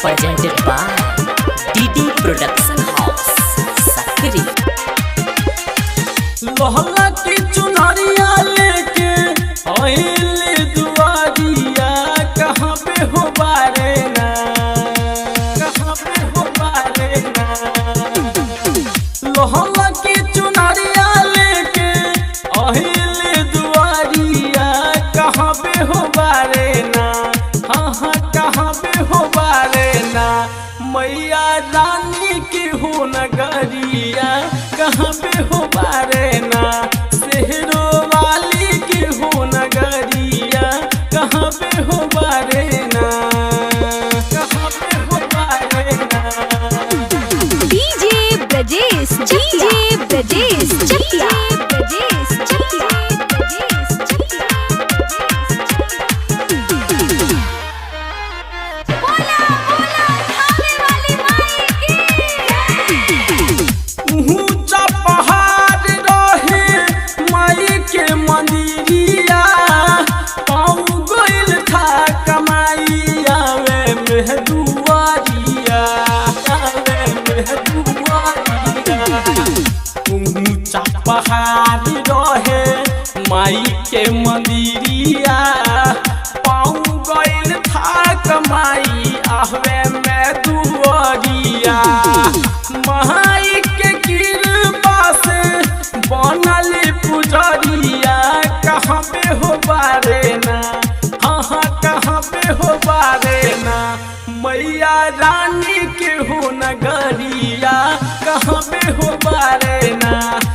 presented by DD Production House, Sakri। लोहला की चुनरिया लेके आइले दुआरिया, कहाँ पे हो बारे ना, कहाँ पे हो बारे ना। लोहला की चुनरिया लेके आइले दुआरिया, कहाँ पे हो बारे ना, हाँ हाँ कहाँ पे हो बारे ना। मैया रानी की हो नगरिया, कहाँ पे हो बारे ना। शहरो वाली की हो नगरिया, कहाँ पे हो बारे ना, कहाँ पे हो बारे ना। डीजे ब्रजेश चकिया बोला बोला खाने वाली माई की। ऊंचा पहाड़ रहे माई के मंदिरिया, पाँव गइल था कमाई आवे मेहदुआरिया, आवे मेहदुआरिया। ऊंचा पहाड़ रहे माई के मंदिरिया, पाँव गइल था कमाई आवे मेहदुआरिया। माई के कृपा से बनल पुजरिया, कहाँ पे हो बारे ना, हाँ हाँ कहाँ पे हो बारे ना। मैया रानी के हो नगरिया, कहाँ पे हो बारे ना।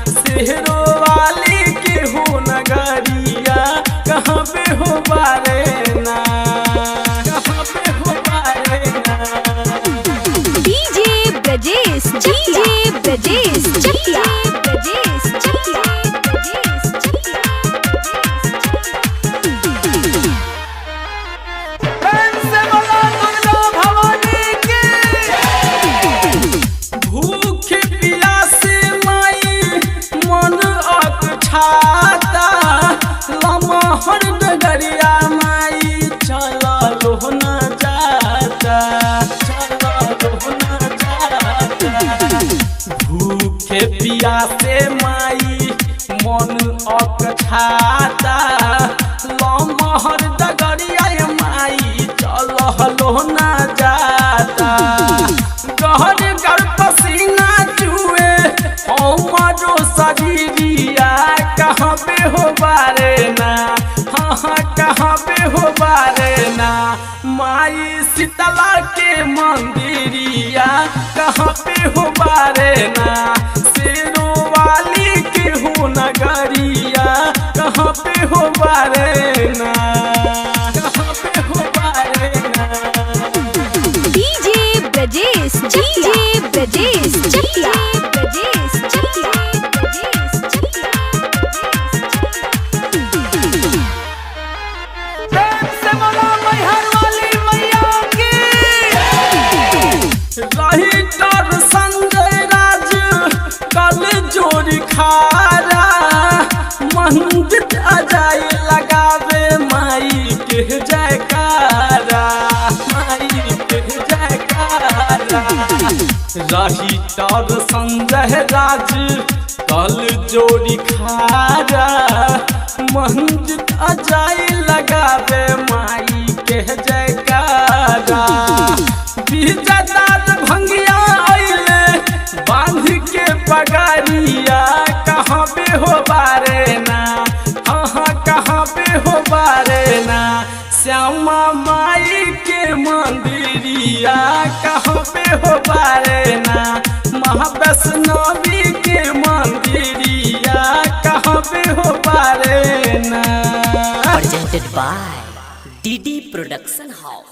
शहरो वाली के हो नगरिया, कहाँ पे हो बारे ना, कहाँ पे हो बारे ना। डीजे ब्रजेश चकिया भूख प्यासे माई मन अकछाता, लमहर डगरिया माई चलो न जाता, चलो न जाता। भूख प्यासे माई मन अकछाता, लमहर डगरिया माई चलो न जाता। गहर गर पसीना चुए हमारो शरीरिया, कहाँ पे हो बारे ना, हाँ हाँ कहाँ पे हो बारे ना। माई शीतला के मंदिरिया, कहाँ पे हो बारे ना। शेरो वाली के हो नगरिया, कहाँ पे हो बारे ना, कहाँ पे हो बारे ना। डीजे ब्रजेश चकिया राइटर संजय राज कल जोड़ी खारा, मंदिर अजाय लगावे माई के जयकारा, माई के जयकारा। राइटर संजय राज कल जोड़ी खारा, मंदिर अजाय लगावे माई के जयकारा। बीजदार भंगिया आइले बांध के पगड़िया, कहाँ पे हो बारे ना, हाँ हाँ कहाँ पे हो बारे ना। श्यामा माई के मंदिरिया, कहाँ पे हो बारे ना। महावैष्णवी के मंदिरिया, कहाँ पे हो बारे ना। Presented by DD Production House।